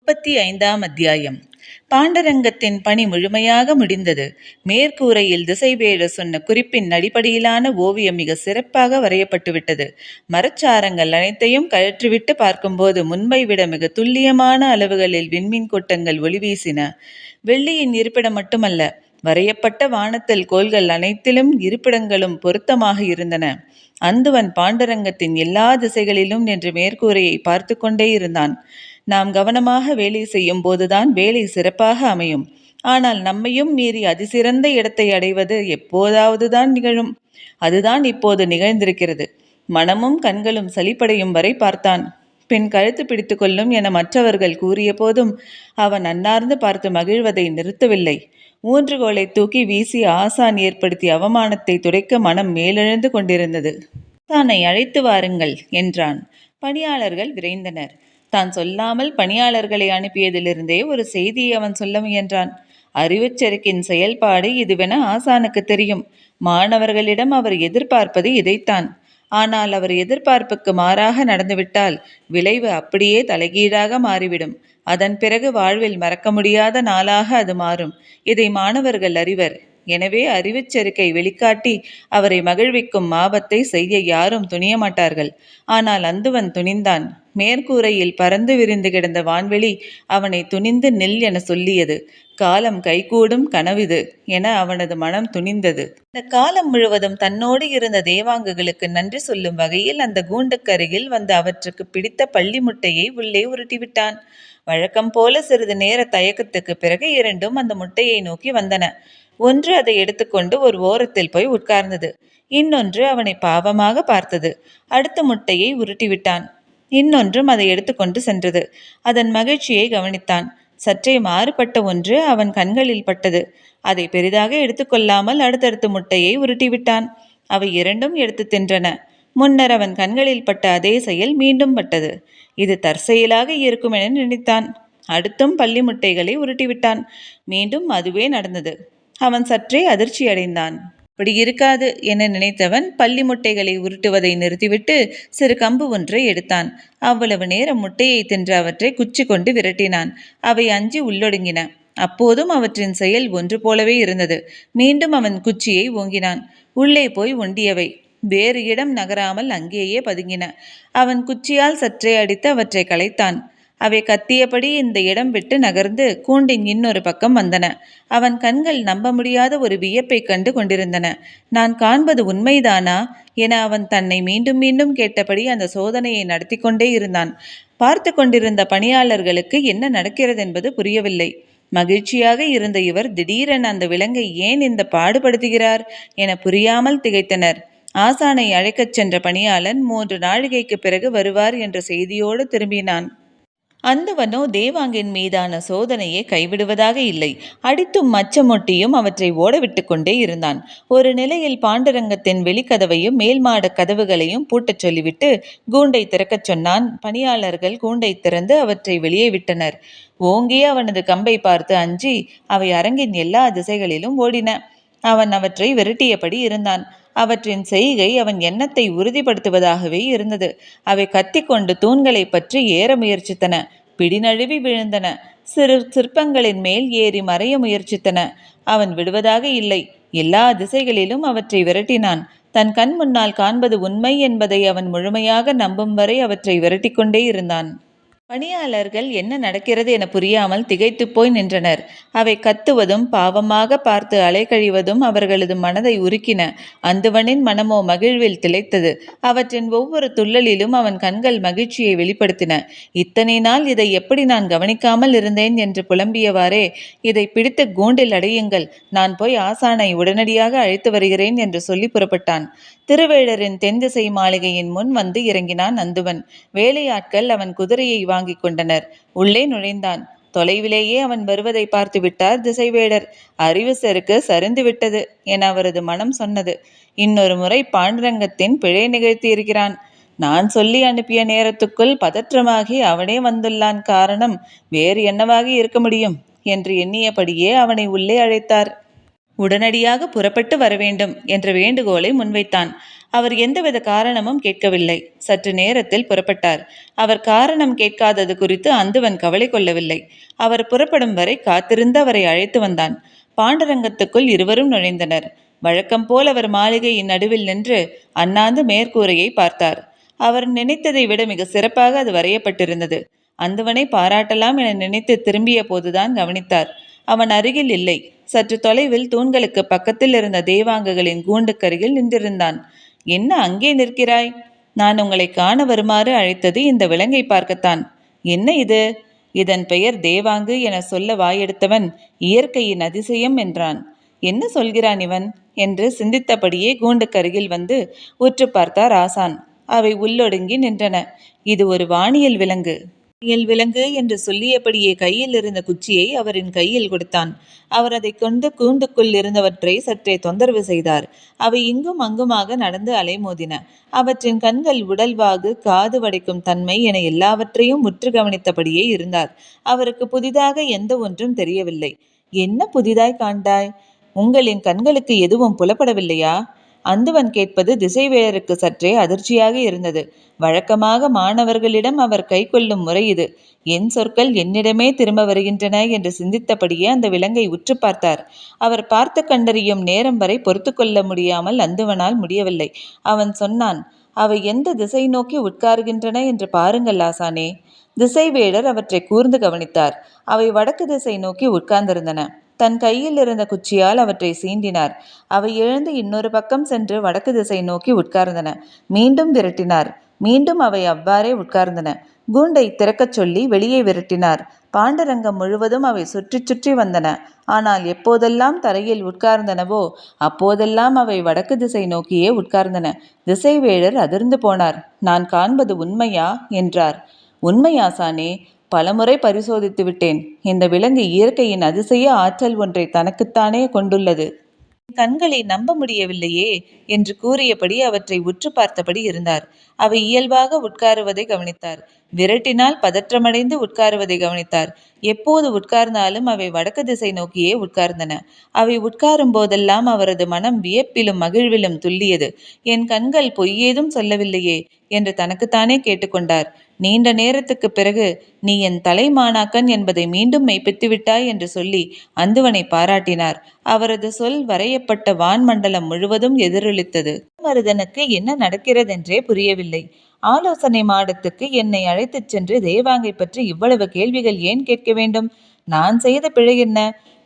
35ஆம் அத்தியாயம். பாண்டரங்கத்தின் பணி முழுமையாக முடிந்தது. மேற்கூரையில் திசைவேழர் சொன்ன குறிப்பின் அடிப்படையிலான ஓவியம் மிக சிறப்பாக வரையப்பட்டுவிட்டது. மரச்சாரங்கள் அனைத்தையும் கழற்றிவிட்டு பார்க்கும்போது முன்பை விட மிக துல்லியமான அளவுகளில் விண்மீன் கூட்டங்கள் ஒளி வீசின. வெள்ளியின் இருப்பிடம் மட்டுமல்ல, வரையப்பட்ட வானத்தில் கோள்கள் அனைத்திலும் இருப்பிடங்களும் பொருத்தமாக இருந்தன. அந்துவன் பாண்டரங்கத்தின் எல்லா திசைகளிலும் நின்று மேற்கூரையை பார்த்து கொண்டே இருந்தான். நாம் கவனமாக வேலை செய்யும் போதுதான் வேலை சிறப்பாக அமையும். ஆனால் நம்மையும் மீறி அதிசிறந்த இடத்தை அடைவது எப்போதாவதுதான் நிகழும். அதுதான் இப்போது நிகழ்ந்திருக்கிறது. மனமும் கண்களும் சலிப்படையும் வரை பார்த்தான். பின் கழுத்து பிடித்து கொள்ளும் என மற்றவர்கள் கூறிய போதும் அவன் அன்னார்ந்து பார்த்து மகிழ்வதை நிறுத்தவில்லை. ஊன்றுகோலை தூக்கி வீசி ஆசான் ஏற்படுத்திய அவமானத்தை துடைக்க மனம் மேலெழுந்து கொண்டிருந்தது. ஆசானை அழைத்து வாருங்கள் என்றான். பணியாளர்கள் விரைந்தனர். தான் சொல்லாமல் பணியாளர்களை அனுப்பியதிலிருந்தே ஒரு செய்தியை அவன் சொல்ல முயன்றான். அறிவுச்செருக்கின் செயல்பாடு இதுவென ஆசானுக்கு தெரியும். மாணவர்களிடம் அவர் எதிர்பார்ப்பது இதைத்தான். ஆனால் அவர் எதிர்பார்ப்புக்கு மாறாக நடந்துவிட்டால் விளைவு அப்படியே தலைகீழாக மாறிவிடும். அதன் பிறகு வாழ்வில் மறக்க முடியாத நாளாக அது மாறும். இதை மாணவர்கள் அறிவர். எனவே அறிவுச்செருக்கை வெளிக்காட்டி அவரை மகிழ்விக்கும் ஆபத்தை செய்ய யாரும் துணிய மாட்டார்கள். ஆனால் அந்துவன் துணிந்தான். மேற்கூரையில் பறந்து விரிந்து கிடந்த வான்வெளி அவனை துணிந்து நில் என சொல்லியது. காலம் கைகூடும் கனவிது என அவனது மனம் துணிந்தது. இந்த காலம் முழுவதும் தன்னோடு இருந்த தேவாங்குகளுக்கு நன்றி சொல்லும் வகையில் அந்த கூண்டுக்கருகில் வந்து அவற்றுக்கு பிடித்த பள்ளி முட்டையை உள்ளே உருட்டிவிட்டான். வழக்கம் போல சிறிது நேர தயக்கத்துக்கு பிறகு இரண்டும் அந்த முட்டையை நோக்கி வந்தன. ஒன்று அதை எடுத்துக்கொண்டு ஒரு ஓரத்தில் போய் உட்கார்ந்தது. இன்னொன்று அவனை பாவமாக பார்த்தது. அடுத்த முட்டையை உருட்டிவிட்டான். இன்னொன்றும் அதை எடுத்துக்கொண்டு சென்றது. அதன் மகிழ்ச்சியை கவனித்தான். சற்றே மாறுபட்ட ஒன்று அவன் கண்களில் பட்டது. அதை பெரிதாக எடுத்துக்கொள்ளாமல் அடுத்தடுத்த முட்டையை உருட்டிவிட்டான். அவை இரண்டும் எடுத்து தின்றன. முன்னர் அவன் கண்களில் பட்ட அதே செயல் மீண்டும் பட்டது. இது தற்செயலாக இருக்கும் என நினைத்தான். அடுத்தும் பள்ளி முட்டைகளை உருட்டிவிட்டான். மீண்டும் அதுவே நடந்தது. அவன் சற்றே அதிர்ச்சி அடைந்தான். அப்படி இருக்காது என நினைத்தவன் பள்ளி முட்டைகளை உருட்டுவதை நிறுத்திவிட்டு சிறு கம்பு ஒன்றை எடுத்தான். அவ்வளவு நேரம் முட்டையை தின்று அவற்றை குச்சி கொண்டு விரட்டினான். அவை அஞ்சி உள்ளொடுங்கின. அப்போதும் அவற்றின் செயல் ஒன்று போலவே இருந்தது. மீண்டும் அவன் குச்சியை ஓங்கினான். உள்ளே போய் ஒண்டியவை வேறு இடம் நகராமல் அங்கேயே பதுங்கின. அவன் குச்சியால் சற்றே அடித்து அவற்றை களைத்தான். அவை கத்தியபடி இந்த இடம் விட்டு நகர்ந்து கூண்டின் இன்னொரு பக்கம் வந்தன. அவன் கண்கள் நம்ப முடியாத ஒரு வியப்பை கண்டு கொண்டிருந்தன. நான் காண்பது உண்மைதானா என அவன் தன்னை மீண்டும் மீண்டும் கேட்டபடி அந்த சோதனையை நடத்தி கொண்டே இருந்தான். பார்த்து கொண்டிருந்த பணியாளர்களுக்கு என்ன நடக்கிறது என்பது புரியவில்லை. மகிழ்ச்சியாக இருந்த இவர் திடீரென அந்த விலங்கை ஏன் இந்த பாடுபடுத்துகிறார் என புரியாமல் திகைத்தனர். ஆசானை அழைக்கச் சென்ற பணியாளன் 3 நாழிகைக்கு பிறகு வருவார் என்ற செய்தியோடு திரும்பினான். அந்துவனோ தேவாங்கின் மீதான சோதனையை கைவிடுவதாக இல்லை. அடித்தும் மச்சமொட்டியும் அவற்றை ஓடவிட்டு கொண்டே இருந்தான். ஒரு நிலையில் பாண்டரங்கத்தின் வெளிக்கதவையும் மேல் மாட கதவுகளையும் பூட்டச் சொல்லிவிட்டு கூண்டை திறக்கச் சொன்னான். பணியாளர்கள் கூண்டை திறந்து அவற்றை வெளியே விட்டனர். ஓங்கிய அவனது கம்பை பார்த்து அஞ்சி அவை அரங்கின் எல்லா திசைகளிலும் ஓடின. அவன் அவற்றை விரட்டியபடி இருந்தான். அவற்றின் செய்கை அவன் எண்ணத்தை உறுதிப்படுத்துவதாகவே இருந்தது. அவை கத்திக்கொண்டு தூண்களை பற்றி ஏற முயற்சித்தன. பிடிநழுவி விழுந்தன. சிறு சிற்பங்களின் மேல் ஏறி மறைய முயற்சித்தன. அவன் விடுவதாக இல்லை. எல்லா திசைகளிலும் அவற்றை விரட்டினான். தன் கண் முன்னால் காண்பது உண்மை என்பதை அவன் முழுமையாக நம்பும் வரை அவற்றை விரட்டி கொண்டே இருந்தான். பணியாளர்கள் என்ன நடக்கிறது என புரியாமல் திகைத்து போய் நின்றனர். அவை கத்துவதும் பாவமாக பார்த்து அலைக்கழிவதும் அவர்களது மனதை உருக்கின. அந்துவனின் மனமோ மகிழ்வில் திளைத்தது. அவற்றின் ஒவ்வொரு துள்ளலிலும் அவன் கண்கள் மகிழ்ச்சியை வெளிப்படுத்தின. இத்தனை நாள் இதை எப்படி நான் கவனிக்காமல் இருந்தேன் என்று புலம்பியவாறே, இதை பிடித்து கூண்டில் அடையுங்கள், நான் போய் ஆசானை உடனடியாக அழைத்து வருகிறேன் என்று சொல்லி புறப்பட்டான். திருவேழரின் தென் திசை மாளிகையின் முன் வந்து இறங்கினான் அந்துவன். வேலையாட்கள் அவன் குதிரையை வாங்கி கொண்டனர். உள்ளே நுழைந்தான். தொலைவிலேயே அவன் வருவதை பார்த்து விட்டார் திசைவேடர். அறிவு செருக்கு சரிந்து விட்டது என அவரது மனம் சொன்னது. இன்னொரு முறை பாண்டரங்கத்தின் பிழை நிகழ்த்தி இருக்கிறான். நான் சொல்லி அனுப்பிய நேரத்துக்குள் பதற்றமாகி அவனே வந்துள்ளான். காரணம் வேறு என்னவாக இருக்க முடியும் என்று எண்ணியபடியே அவனை உள்ளே அழைத்தார். உடனடியாக புறப்பட்டு வரவேண்டும் என்ற வேண்டுகோளை முன்வைத்தான். அவர் எந்தவித காரணமும் கேட்கவில்லை. சற்று நேரத்தில் புறப்பட்டார். அவர் காரணம் கேட்காதது குறித்து அந்துவன் கவலை கொள்ளவில்லை. அவர் புறப்படும் வரை காத்திருந்து அவரை அழைத்து வந்தான். பாண்டரங்கத்துக்குள் இருவரும் நுழைந்தனர். வழக்கம் போல் அவர் மாளிகையின் நடுவில் நின்று அண்ணாந்து மேற்கூரையை பார்த்தார். அவர் நினைத்ததை விட மிக சிறப்பாக அது வரையப்பட்டிருந்தது. அந்துவனை பாராட்டலாம் என நினைத்து திரும்பிய போதுதான் கவனித்தார். அவன் அருகில் இல்லை. சற்று தொலைவில் தூண்களுக்கு பக்கத்தில் இருந்த தேவாங்குகளின் கூண்டுக்கருகில் நின்றிருந்தான். என்ன அங்கே நிற்கிறாய்? நான் உங்களை காண வருமாறு அழைத்தது இந்த விலங்கை பார்க்கத்தான். என்ன இது? இதன் பெயர் தேவாங்கு என சொல்ல வாயெடுத்தவன் இயற்கையின் அதிசயம் என்றான். என்ன சொல்கிறான் இவன் என்று சிந்தித்தபடியே கூண்டுக்கருகில் வந்து உற்று பார்த்தார் ஆசான். அவை உள்ளொடுங்கி நின்றன. இது ஒரு வானியல் விலங்கு. விலங்கு என்று சொல்லியபடியே கையில் இருந்த குச்சியை அவரின் கையில் கொடுத்தான். அவர் அதை கொண்டு கூண்டுக்குள் இருந்தவற்றை சற்றே தொந்தரவு செய்தார். அவை இங்கும் அங்குமாக நடந்து அலைமோதின. அவற்றின் கண்கள் உடல்வாகு, காது வடைக்கும் தன்மை என எல்லாவற்றையும் உற்று கவனித்தபடியே இருந்தார். அவருக்கு புதிதாக எந்த ஒன்றும் தெரியவில்லை. என்ன புதிதாய் காண்டாய்? உங்களின் கண்களுக்கு எதுவும் புலப்படவில்லையா? அந்துவன் கேட்பது திசைவேழருக்கு சற்றே அதிர்ச்சியாக இருந்தது. வழக்கமாக மாணவர்களிடம் அவர் கை கொள்ளும் முறை இது. என் சொற்கள் என்னிடமே திரும்ப வருகின்றன என்று சிந்தித்தபடியே அந்த விலங்கை உற்று பார்த்தார். அவர் பார்த்து கண்டறியும் நேரம் வரை பொறுத்து கொள்ள முடியாமல் அந்துவனால் முடியவில்லை. அவன் சொன்னான், அவை எந்த திசை நோக்கி உட்காருகின்றன என்று பாருங்கள் ஆசானே. திசைவேழர் அவற்றை கூர்ந்து கவனித்தார். அவை வடக்கு திசை நோக்கி உட்கார்ந்திருந்தன. தன் கையில் இருந்த குச்சியால் அவற்றை சீண்டினார். அவை எழுந்து இன்னொரு பக்கம் சென்று வடக்கு திசை நோக்கி உட்கார்ந்தன. மீண்டும் விரட்டினார். மீண்டும் அவை அவ்வாறே உட்கார்ந்தன. கூண்டை திறக்கச் சொல்லி வெளியே விரட்டினார். பாண்டரங்கம் முழுவதும் அவை சுற்றி சுற்றி வந்தன. ஆனால் எப்போதெல்லாம் தரையில் உட்கார்ந்தனவோ அப்போதெல்லாம் அவை வடக்கு திசை நோக்கியே உட்கார்ந்தன. திசைவேழர் அதிர்ந்து போனார். நான் காண்பது உண்மையா என்றார். உண்மையாசானே, பலமுறை பரிசோதித்து விட்டேன். இந்த விலங்கு இயற்கையின் அதிசய ஆற்றல் ஒன்றை தனக்குத்தானே கொண்டுள்ளது. கண்களை நம்ப முடியவில்லையே என்று கூறியபடி அவற்றை உற்று பார்த்தபடி இருந்தார். அவை இயல்பாக உட்காருவதை கவனித்தார். விரட்டினால் பதற்றமடைந்து உட்காருவதை கவனித்தார். எப்போது உட்கார்ந்தாலும் அவை வடக்கு திசை நோக்கியே உட்கார்ந்தன. அவை உட்காரும் போதெல்லாம் அவரது மனம் வியப்பிலும் மகிழ்விலும் துள்ளியது. என் கண்கள் பொய்யேதும் சொல்லவில்லையே என்று தனக்குத்தானே கேட்டுக்கொண்டார். நீண்ட நேரத்துக்கு பிறகு நீ என் தலைமானாக்கன் என்பதை மீண்டும் மெய்ப்பித்து விட்டாய் என்று சொல்லி அந்துவனை பாராட்டினார். அவரது சொல் வரையப்பட்ட வான்மண்டலம் முழுவதும் எதிரொலித்தது. மருதனுக்கு என்ன நடக்கிறதென்றே புரியவில்லை. ஆலோசனை மாடத்துக்கு என்னை அழைத்துச் சென்று தேவாங்கை பற்றி இவ்வளவு கேள்விகள் ஏன் கேட்க வேண்டும்? நான் செய்த பிழை என்ன?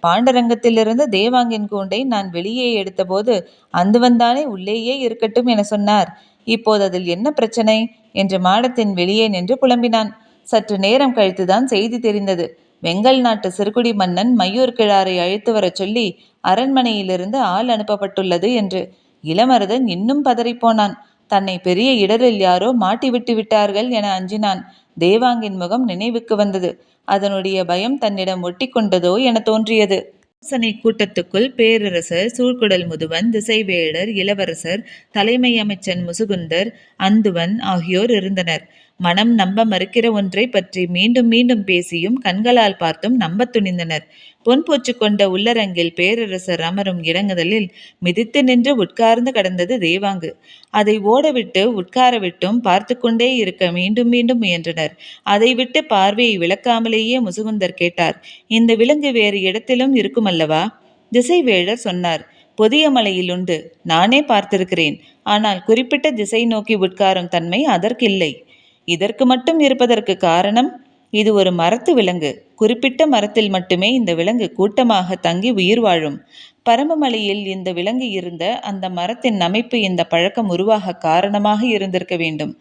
பாண்டரங்கத்திலிருந்து தேவாங்கின் கூண்டை நான் வெளியே எடுத்தபோது அந்துவன்தானே உள்ளேயே இருக்கட்டும் என சொன்னார். இப்போது அதில் என்ன பிரச்சனை என்று மாடத்தின் வெளியே நின்று புலம்பினான். சற்று நேரம் கழித்துதான் செய்தி தெரிந்தது. வெங்கல் நாட்டு சிறுகுடி மன்னன் மையூர் கிழாரை அழைத்து வர சொல்லி அரண்மனையிலிருந்து ஆள் அனுப்பப்பட்டுள்ளது என்று. இளமருதன் இன்னும் பதறிப்போனான். தன்னை பெரிய இடரில் யாரோ மாட்டி விட்டு விட்டார்கள் என அஞ்சினான். தேவாங்கின் முகம் நினைவுக்கு வந்தது. அதனுடைய பயம் தன்னிடம் ஒட்டி கொண்டதோ என தோன்றியது. ஆலோசனை கூட்டத்துக்குள் பேரரசர், சூழ்குடல் முதுவன், திசைவேழர், இளவரசர், தலைமை அமைச்சன் முசுகுந்தர், அந்துவன் ஆகியோர் இருந்தனர். மனம் நம்ப மறுக்கிற ஒன்றை பற்றி மீண்டும் மீண்டும் பேசியும் கண்களால் பார்த்தும் நம்ப துணிந்தனர். பொன்பூச்சு கொண்ட உள்ளரங்கில் பேரரசர் அமரும் இறங்குதலில் மிதித்து நின்று உட்கார்ந்து கடந்தது தேவாங்கு. அதை ஓடவிட்டு உட்கார விட்டும் பார்த்து கொண்டே இருக்க மீண்டும் மீண்டும் முயன்றனர். அதை விட்டு பார்வையை விளக்காமலேயே முசுகுந்தர் கேட்டார், இந்த விலங்கு வேறு இடத்திலும் இருக்குமல்லவா? திசைவேழர் சொன்னார், பொதிய மலையில் உண்டு. நானே பார்த்திருக்கிறேன். ஆனால் குறிப்பிட்ட திசை நோக்கி உட்காரும் தன்மை அதற்கில்லை. இதற்கு மட்டும் இருப்பதற்கு காரணம், இது ஒரு மரத்து விலங்கு. குறிப்பிட்ட மரத்தில் மட்டுமே இந்த விலங்கு கூட்டமாக தங்கி உயிர் வாழும். பரமமலையில் இந்த விலங்கு இருந்த அந்த மரத்தின் அமைப்பு இந்த பழக்கம் உருவாக காரணமாக இருந்திருக்க வேண்டும்.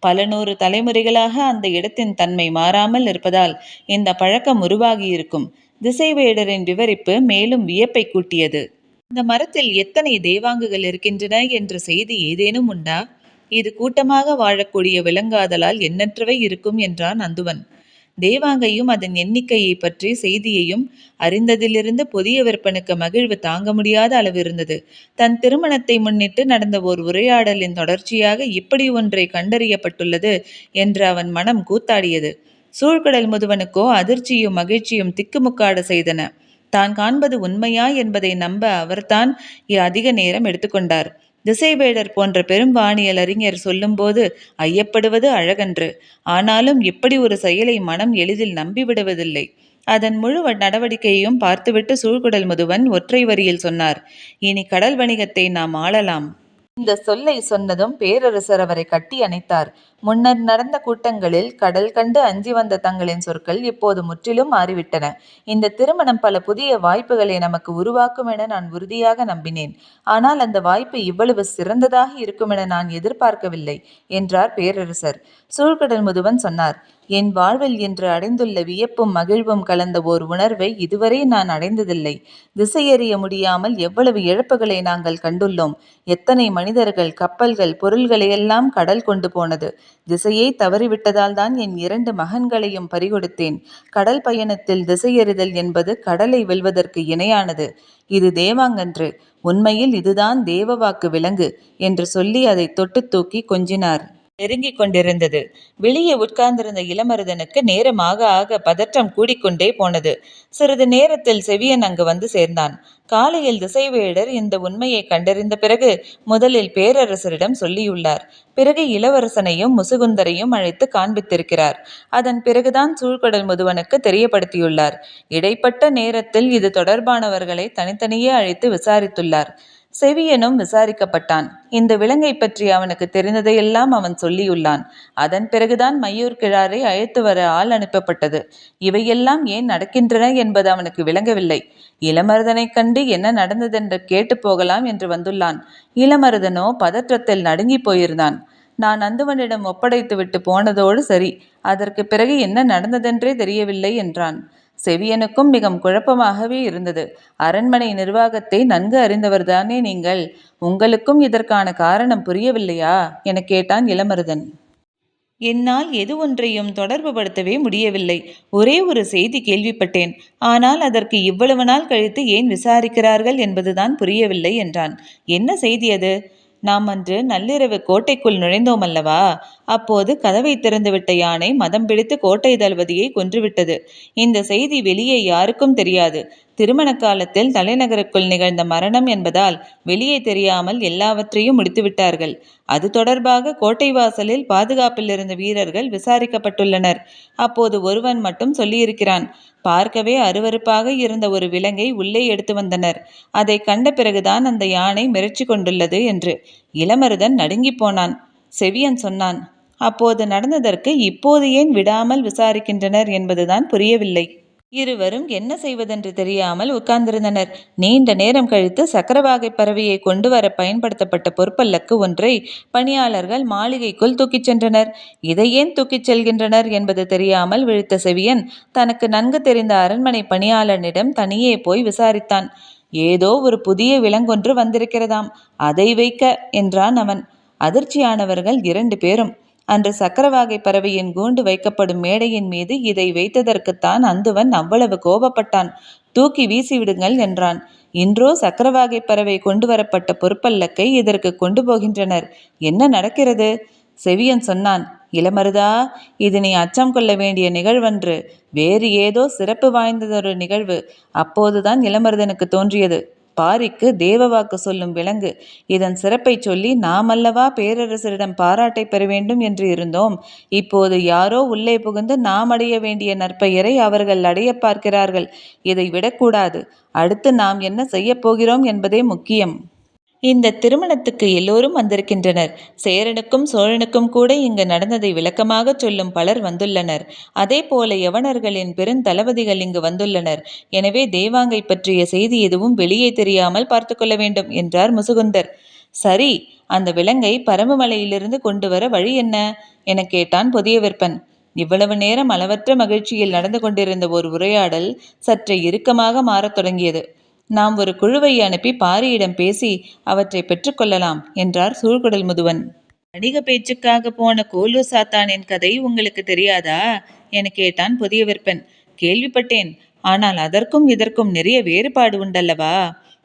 பல நூறு தலைமுறைகளாக அந்த இடத்தின் தன்மை மாறாமல் இருப்பதால் இந்த பழக்கம் உருவாகியிருக்கும். திசைவேடரின் விவரிப்பு மேலும் வியப்பை கூட்டியது. அந்த மரத்தில் எத்தனை தேவாங்குகள் இருக்கின்றன என்ற செய்தி ஏதேனும் உண்டா? இது கூட்டமாக வாழக்கூடிய விலங்காதலால் எண்ணற்றவை இருக்கும் என்றான் அந்துவன். தேவாங்கையும் அதன் எண்ணிக்கையை பற்றி செய்தியையும் அறிந்ததிலிருந்து புதிய விற்பனுக்கு மகிழ்வு தாங்க முடியாத அளவு இருந்தது. தன் திருமணத்தை முன்னிட்டு நடந்த ஓர் உரையாடலின் தொடர்ச்சியாக இப்படி ஒன்றை கண்டறியப்பட்டுள்ளது என்று அவன் மனம் கூத்தாடியது. சூழ்கடல் முதுவனுக்கோ அதிர்ச்சியும் மகிழ்ச்சியும் திக்குமுக்காட செய்தன. தான் காண்பது உண்மையா என்பதை நம்ப அவர்தான் அதிக நேரம் எடுத்துக்கொண்டார். திசைவேடர் போன்ற பெரும் வானியல் அறிஞர் சொல்லும்போது ஐயப்படுவது அழகன்று. ஆனாலும் இப்படி ஒரு செயலை மனம் எளிதில் நம்பிவிடுவதில்லை. அதன் முழு நடவடிக்கையையும் பார்த்துவிட்டு சூழ்குடல் முதுவன் ஒற்றை வரியில் சொன்னார், இனி கடல் வணிகத்தை நாம் ஆளலாம். இந்த சொல்லை சொன்னதும் பேரரசர் அவரை கட்டி அணைத்தார். முன்னர் நடந்த கூட்டங்களில் கடல் கண்டு அஞ்சி வந்த தங்களின் சொற்கள் இப்போது முற்றிலும் மாறிவிட்டன. இந்த திருமணம் பல புதிய வாய்ப்புகளை நமக்கு உருவாக்கும் என நான் உறுதியாக நம்பினேன். ஆனால் அந்த வாய்ப்பு இவ்வளவு சிறந்ததாக இருக்கும் என நான் எதிர்பார்க்கவில்லை என்றார் பேரரசர். சூழ்கடல் முதுவன் சொன்னார், என் வாழ்வில் இன்று அடைந்துள்ள வியப்பும் மகிழ்வும் கலந்த ஓர் உணர்வை இதுவரை நான் அடைந்ததில்லை. திசையறிய முடியாமல் எவ்வளவு இழப்புகளை நாங்கள் கண்டுள்ளோம். எத்தனை மனிதர்கள், கப்பல்கள், பொருள்களையெல்லாம் கடல் கொண்டு போனது. திசையை தவறிவிட்டதால் தான் என் 2 மகன்களையும் பறிகொடுத்தேன். கடல் பயணத்தில் திசையறிதல் என்பது கடலை வெல்வதற்கு இணையானது. இது தேவாங்கன்று. உண்மையில் இதுதான் தேவவாக்கு விலங்கு என்று சொல்லி அதை தொட்டு தூக்கி கொஞ்சினார். நெருங்கிக் கொண்டிருந்தது. வெளியே உட்கார்ந்திருந்த இளமருதனுக்கு நேரமாக ஆக பதற்றம் கூடிக்கொண்டே போனது. சிறிது நேரத்தில் செவியன் அங்கு வந்து சேர்ந்தான். காலையில் திசைவேடர் இந்த உண்மையை கண்டறிந்த பிறகு முதலில் பேரரசரிடம் சொல்லியுள்ளார். பிறகு இளவரசனையும் முசுகுந்தரையும் அழைத்து காண்பித்திருக்கிறார். அதன் பிறகுதான் சூழ்கடல் முதுவனுக்கு தெரியப்படுத்தியுள்ளார். இடைப்பட்ட நேரத்தில் இது தொடர்பானவர்களை தனித்தனியே அழைத்து விசாரித்துள்ளார். செவியனும் விசாரிக்கப்பட்டான். இந்த விலங்கை பற்றி அவனுக்கு தெரிந்ததையெல்லாம் அவன் சொல்லியுள்ளான். அதன் பிறகுதான் மையூர் கிழாரை அழைத்து வர ஆள் அனுப்பப்பட்டது. இவையெல்லாம் ஏன் நடக்கின்றன என்பது அவனுக்கு விளங்கவில்லை. இளமருதனை கண்டு என்ன நடந்ததென்று கேட்டு போகலாம் என்று வந்துள்ளான். இளமருதனோ பதற்றத்தில் நடுங்கி போயிருந்தான். நான் அந்துவனிடம் ஒப்படைத்து விட்டு போனதோடு சரி, அதற்கு பிறகு என்ன நடந்ததென்றே தெரியவில்லை என்றான். செவியனுக்கும் மிகவும் குழப்பமாகவே இருந்தது. அரண்மனை நிர்வாகத்தை நன்கு அறிந்தவர்தானே நீங்கள்? உங்களுக்கும் இதற்கான காரணம் புரியவில்லையா என கேட்டான் இளமருதன். என்னால் எது ஒன்றையும் தொடர்பு படுத்தவே முடியவில்லை. ஒரே ஒரு செய்தி கேள்விப்பட்டேன். ஆனால் அதற்கு இவ்வளவு நாள் கழித்து ஏன் விசாரிக்கிறார்கள் என்பதுதான் புரியவில்லை என்றான். என்ன செய்தி அது? நாம் அன்று நள்ளிரவு கோட்டைக்குள் நுழைந்தோம் அல்லவா? அப்போது கதவை திறந்துவிட்ட யானை மதம் பிடித்து கோட்டை தளபதியை கொன்றுவிட்டது. இந்த செய்தி வெளியே யாருக்கும் தெரியாது. திருமண காலத்தில் தலைநகருக்குள் நிகழ்ந்த மரணம் என்பதால் வெளியே தெரியாமல் எல்லாவற்றையும் முடித்துவிட்டார்கள். அது தொடர்பாக கோட்டை வாசலில் பாதுகாப்பில் இருந்த வீரர்கள் விசாரிக்கப்பட்டுள்ளனர். அப்போது ஒருவன் மட்டும் சொல்லியிருக்கிறான், பார்க்கவே அருவருப்பாக இருந்த ஒரு விலங்கை உள்ளே எடுத்து வந்தனர். அதை கண்ட பிறகுதான் அந்த யானை மிரட்சி கொண்டுள்ளது என்று. இளமருதன் நடுங்கி போனான். செவியன் சொன்னான், அப்போது நடந்ததற்கு இப்போது ஏன் விடாமல் விசாரிக்கின்றனர் என்பதுதான் புரியவில்லை. இருவரும் என்ன செய்வதென்று தெரியாமல் உட்கார்ந்திருந்தனர். நீண்ட நேரம் கழித்து சக்கரவாகை பறவையை கொண்டு வர பயன்படுத்தப்பட்ட பொற்பல்லக்கு ஒன்றை பணியாளர்கள் மாளிகைக்குள் தூக்கிச் சென்றனர். இதை ஏன் தூக்கிச் செல்கின்றனர் என்பது தெரியாமல் விழித்த செவியன் தனக்கு நன்கு தெரிந்த அரண்மனை பணியாளனிடம் தனியே போய் விசாரித்தான். ஏதோ ஒரு புதிய விலங்கொன்று வந்திருக்கிறதாம், அதை வைக்க என்றான் அவன். அதிர்ச்சியானவர்கள் 2 பேரும். அன்று சக்கரவாகை பறவையின் கூண்டு வைக்கப்படும் மேடையின் மீது இதை வைத்ததற்குத்தான் அந்துவன் அவ்வளவு கோபப்பட்டான். தூக்கி வீசிவிடுங்கள் என்றான். இன்றோ சக்கரவாகை பறவை கொண்டு வரப்பட்ட பொற்பல்லக்கை இதற்கு கொண்டு போகின்றனர். என்ன நடக்கிறது? செவியன் சொன்னான், இளமருதா, இது நீ அச்சம் கொள்ள வேண்டிய நிகழ்வன்று. வேறு ஏதோ சிறப்பு வாய்ந்ததொரு நிகழ்வு. அப்போதுதான் இளமருதனுக்கு தோன்றியது, பாரிக்கு தேவவாக்கு சொல்லும் விலங்கு. இதன் சிறப்பை சொல்லி நாம் அல்லவா பேரரசரிடம் பாராட்டை பெற வேண்டும் என்று இருந்தோம். இப்போது யாரோ உள்ளே புகுந்து நாம் அடைய வேண்டிய நற்பெயரை அவர்கள் அடைய பார்க்கிறார்கள். இதை விடக்கூடாது. அடுத்து நாம் என்ன செய்ய போகிறோம் என்பதே முக்கியம். இந்த திருமணத்துக்கு எல்லோரும் வந்திருக்கின்றனர். சேரனுக்கும் சோழனுக்கும் கூட இங்கு நடந்ததை விளக்கமாக சொல்லும் பலர் வந்துள்ளனர். அதே போல யவனர்களின் பெருந்தளபதிகள் இங்கு வந்துள்ளனர். எனவே தேவாங்கை பற்றிய செய்தி எதுவும் வெளியே தெரியாமல் பார்த்து கொள்ள வேண்டும் என்றார் முசுகுந்தர். சரி, அந்த விலங்கை பரம்புமலையிலிருந்து கொண்டு வர வழி என்ன என கேட்டான் புதியவிற்பன். இவ்வளவு நேரம் அளவற்ற மகிழ்ச்சியில் நடந்து கொண்டிருந்த ஒரு உரையாடல் சற்று இறுக்கமாக மாறத் தொடங்கியது. நாம் ஒரு குழுவை அனுப்பி பாரியிடம் பேசி அவற்றை பெற்றுக்கொள்ளலாம் என்றார் சூழ்குடல் முதுவன். வணிக பேச்சுக்காக போன கோலு சாத்தானின் கதை உங்களுக்கு தெரியாதா என கேட்டான் புதியவிற்பன். கேள்விப்பட்டேன். ஆனால் அதற்கும் இதற்கும் நிறைய வேறுபாடு உண்டல்லவா?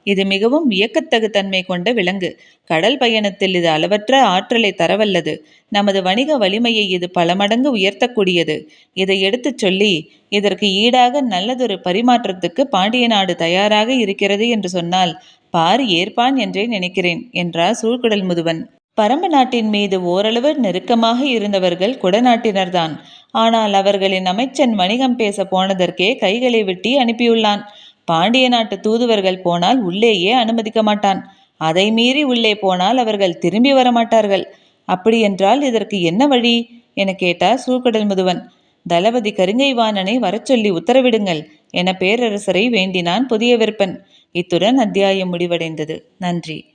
இது மிகவும் வியக்கத்தகு தன்மை கொண்ட விலங்கு. கடல் பயணத்தில் இது அளவற்ற ஆற்றலை தரவல்லது. நமது வணிக வலிமையை இது பல மடங்கு உயர்த்தக்கூடியது. இதை எடுத்துச் சொல்லி இதற்கு ஈடாக நல்லதொரு பரிமாற்றத்துக்கு பாண்டிய நாடு தயாராக இருக்கிறது என்று சொன்னால் பாரி ஏற்பான் என்றே நினைக்கிறேன் என்றார் சூழ்குடல் முதுவன். பரம்பு நாட்டின் மீது ஓரளவு நெருக்கமாக இருந்தவர்கள் குடநாட்டினர்தான். ஆனால் அவர்களின் அமைச்சன் வணிகம் பேச போனதற்கே கைகளை வெட்டி அனுப்பியுள்ளான். பாண்டிய நாட்டு தூதுவர்கள் போனால் உள்ளேயே அனுமதிக்க மாட்டான். அதை மீறி உள்ளே போனால் அவர்கள் திரும்பி வரமாட்டார்கள். அப்படியென்றால் இதற்கு என்ன வழி என கேட்டார் சூழ்குடல் முதுவன். தளபதி கருங்கைவாணனை வரச்சொல்லி உத்தரவிடுங்கள் என பேரரசரை வேண்டினான் புதிய விருப்பன். இத்துடன் அத்தியாயம் முடிவடைந்தது. நன்றி.